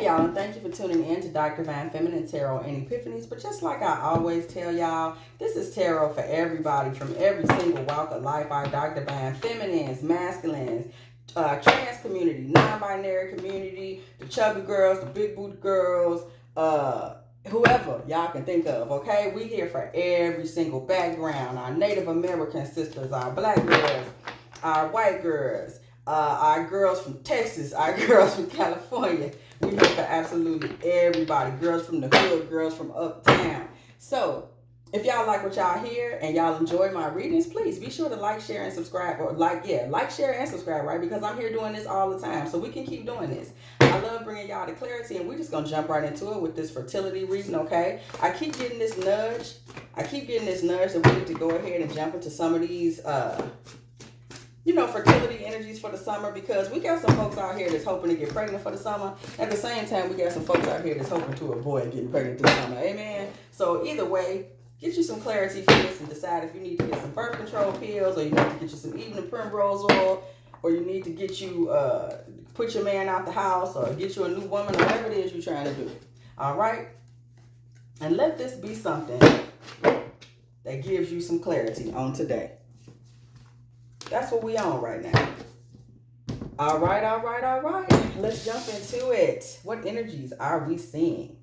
Hey y'all, and thank you for tuning in to Dr. Divine Feminine Tarot and Epiphanies. But just like I always tell y'all, this is tarot for everybody from every single walk of life. Our Dr. Divine Feminines, Masculines, trans community, non-binary community, the chubby girls, the big booty girls, whoever y'all can think of, okay? We here for every single background. Our Native American sisters, our black girls, our white girls, our girls from Texas, our girls from California. We here for absolutely everybody. Girls from the hood, girls from uptown. So, if y'all like what y'all hear and y'all enjoy my readings, please be sure to like, share, and subscribe. Or like, share, and subscribe, right? Because I'm here doing this all the time. So we can keep doing this. I love bringing y'all the clarity, and we're just going to jump right into it with this fertility reading, okay? I keep getting this nudge. That we need to go ahead and jump into some of these, fertility energies for the summer, because we got some folks out here that's hoping to get pregnant for the summer. At the same time, we got some folks out here that's hoping to avoid getting pregnant this summer. Amen. So either way, get you some clarity for this and decide if you need to get some birth control pills, or you need to get you some evening primrose oil, or you need to get you, put your man out the house, or get you a new woman, or whatever it is you're trying to do. All right? And let this be something that gives you some clarity on today. That's what we on right now. All right. Let's jump into it. What energies are we seeing?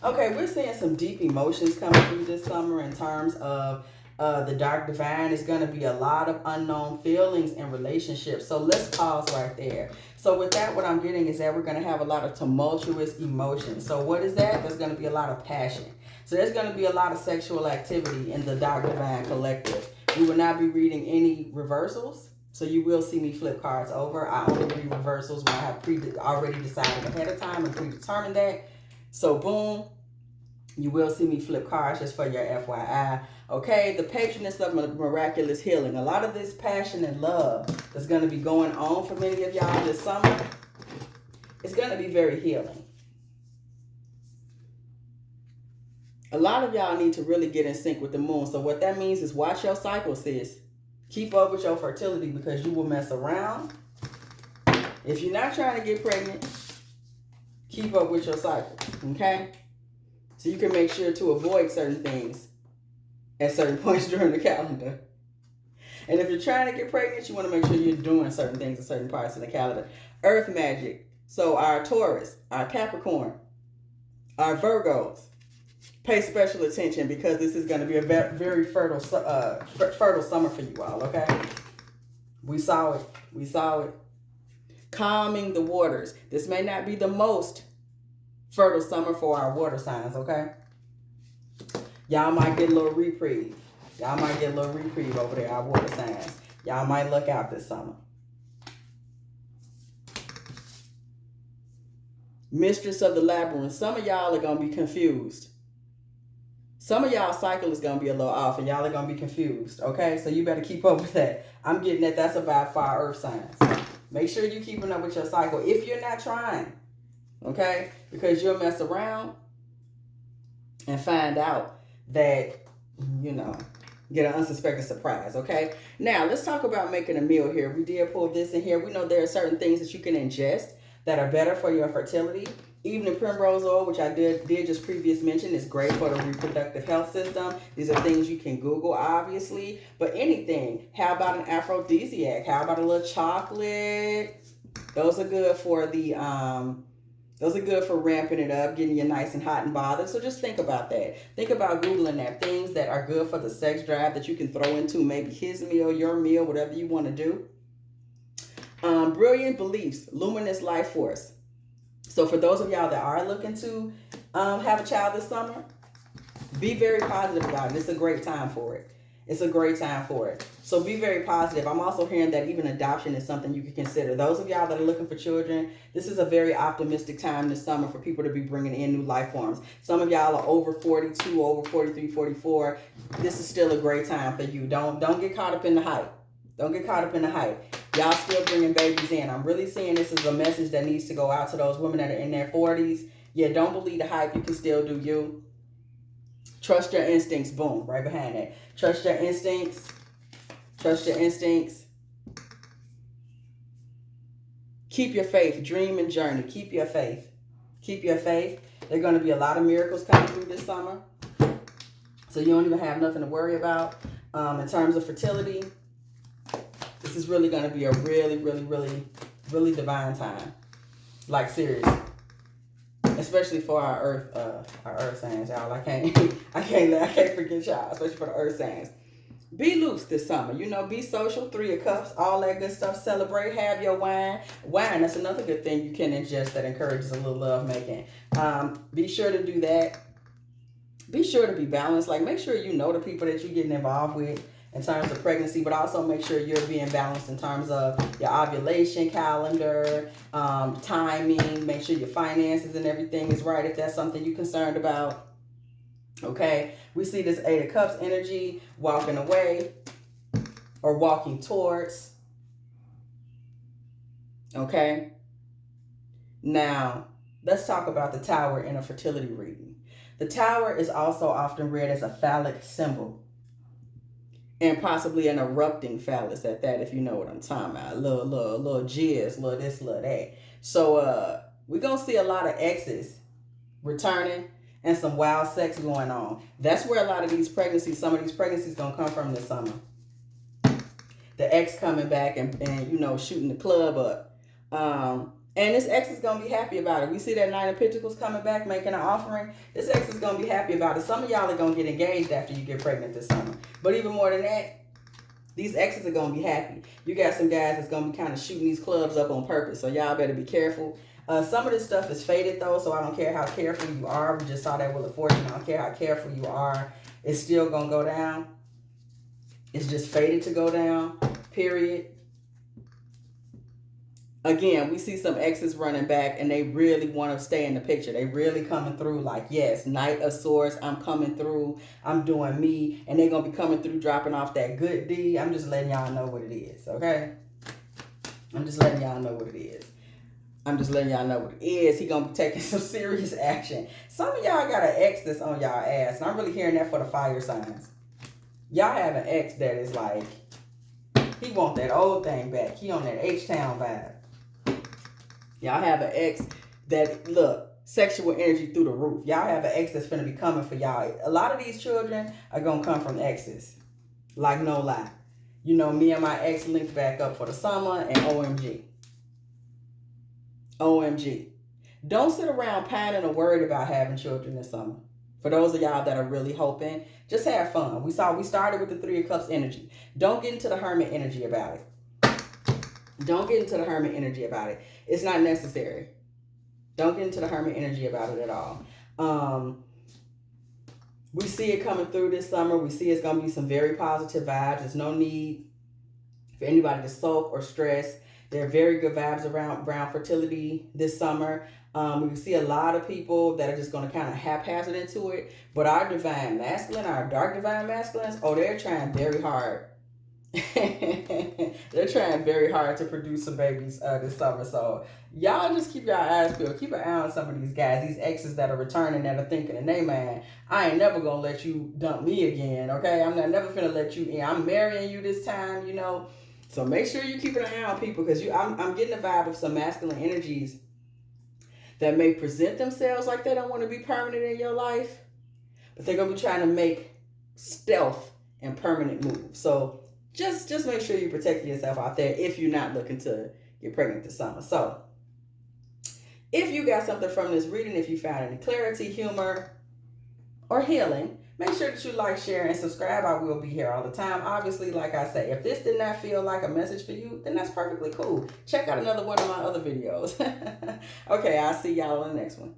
Okay, we're seeing some deep emotions coming through this summer in terms of the dark divine. It's going to be a lot of unknown feelings in relationships. So let's pause right there. So with that, what I'm getting is that we're going to have a lot of tumultuous emotions. So what is that? There's going to be a lot of passion. So there's going to be a lot of sexual activity in the dark divine collective. We will not be reading any reversals, so you will see me flip cards over. I only read reversals when I have already decided ahead of time and predetermined that. So boom, you will see me flip cards just for your FYI. Okay, the patroness of miraculous healing. A lot of this passion and love that's going to be going on for many of y'all this summer is going to be very healing. A lot of y'all need to really get in sync with the moon. So what that means is watch your cycle, sis. Keep up with your fertility, because you will mess around. If you're not trying to get pregnant, keep up with your cycle, okay? So you can make sure to avoid certain things at certain points during the calendar. And if you're trying to get pregnant, you want to make sure you're doing certain things at certain parts of the calendar. Earth magic. So our Taurus, our Capricorn, our Virgos, pay special attention, because this is going to be a very fertile summer for you all, okay? We saw it. Calming the waters. This may not be the most fertile summer for our water signs, okay? Y'all might get a little reprieve. Over there, our water signs. Y'all might look out this summer. Mistress of the labyrinth. Some of y'all are going to be confused. Some of y'all cycle is going to be a little off, and y'all are going to be confused, okay? So you better keep up with that. I'm getting that that's about 5 earth signs. Make sure you're keeping up with your cycle if you're not trying, okay? Because you'll mess around and find out that, get an unsuspected surprise, okay? Now, let's talk about making a meal here. We did pull this in here. We know there are certain things that you can ingest that are better for your fertility. Evening primrose oil, which I did just previously mention, is great for the reproductive health system. These are things you can Google, obviously. But anything. How about an aphrodisiac? How about a little chocolate? Those are good for ramping it up, getting you nice and hot and bothered. So just think about that. Think about Googling that. Things that are good for the sex drive that you can throw into maybe his meal, your meal, whatever you want to do. Brilliant beliefs, luminous life force. So for those of y'all that are looking to have a child this summer, be very positive about it. It's a great time for it. So be very positive. I'm also hearing that even adoption is something you can consider. Those of y'all that are looking for children, this is a very optimistic time this summer for people to be bringing in new life forms. Some of y'all are over 42, over 43, 44. This is still a great time for you. Don't get caught up in the hype. Y'all still bringing babies in. I'm really seeing this as a message that needs to go out to those women that are in their 40s. Yeah, don't believe the hype. You can still do you. Trust your instincts. Boom, right behind that. Trust your instincts. Keep your faith. Dream and journey. Keep your faith. Keep your faith. There are going to be a lot of miracles coming through this summer. So you don't even have nothing to worry about. In terms of fertility, this is really going to be a really, really, really, really divine time. Like, serious. Especially for our earth signs, y'all. I can't forget y'all, especially for the earth signs. Be loose this summer. You know, be social. 3 of Cups, all that good stuff. Celebrate. Have your wine. Wine, that's another good thing you can ingest that encourages a little love making. Be sure to do that. Be sure to be balanced. Like, make sure you know the people that you're getting involved with in terms of pregnancy, but also make sure you're being balanced in terms of your ovulation calendar, timing. Make sure your finances and everything is right if that's something you're concerned about. Okay, we see this 8 of Cups energy walking away or walking towards. Okay, now let's talk about the Tower in a fertility reading. The Tower is also often read as a phallic symbol, and possibly an erupting phallus at that, if you know what I'm talking about. Little jizz, little this, little that. So we're going to see a lot of exes returning and some wild sex going on. That's where a lot of these pregnancies, some of these pregnancies going to come from this summer. The ex coming back and you know, shooting the club up. And this ex is going to be happy about it. We see that 9 of Pentacles coming back, making an offering. This ex is going to be happy about it. Some of y'all are going to get engaged after you get pregnant this summer. But even more than that, these exes are going to be happy. You got some guys that's going to be kind of shooting these clubs up on purpose. So y'all better be careful. Some of this stuff is faded though, so I don't care how careful you are. We just saw that Wheel of Fortune. I don't care how careful you are. It's still going to go down. It's just faded to go down, period. Again, we see some exes running back and they really want to stay in the picture. They really coming through like, yes, Knight of Swords, I'm coming through. I'm doing me. And they're going to be coming through, dropping off that good D. I'm just letting y'all know what it is, okay? I'm just letting y'all know what it is. I'm just letting y'all know what it is. He going to be taking some serious action. Some of y'all got an ex that's on y'all ass. And I'm really hearing that for the fire signs. Y'all have an ex that is like, he want that old thing back. He on that H-Town vibe. Y'all have an ex that, look, sexual energy through the roof. Y'all have an ex that's finna be coming for y'all. A lot of these children are going to come from exes. Like, no lie. You know, me and my ex linked back up for the summer and OMG. OMG. Don't sit around pining or worried about having children this summer. For those of y'all that are really hoping, just have fun. We started with the 3 of Cups energy. Don't get into the Hermit energy about it. Don't get into the Hermit energy about it. It's not necessary. Don't get into the Hermit energy about it at all. We see it coming through this summer. We see it's going to be some very positive vibes. There's no need for anybody to sulk or stress. There are very good vibes around fertility this summer. We see a lot of people that are just going to kind of haphazard into it. But our divine masculine, our dark divine masculines, oh, they're trying very hard. They're trying very hard to produce some babies this summer. So y'all just keep your eyes peeled. Keep an eye on some of these guys, these exes that are returning, that are thinking in their mind, I ain't never gonna let you dump me again, okay? I'm never finna let you in. I'm marrying you this time, you know. So make sure you keep an eye on people, because I'm getting a vibe of some masculine energies that may present themselves like they don't want to be permanent in your life, but they're gonna be trying to make stealth and permanent moves. So just make sure you protect yourself out there if you're not looking to get pregnant this summer. So if you got something from this reading, if you found any clarity, humor, or healing, make sure that you like, share, and subscribe. I will be here all the time. Obviously, like I say, if this did not feel like a message for you, then that's perfectly cool. Check out another one of my other videos. Okay, I'll see y'all on the next one.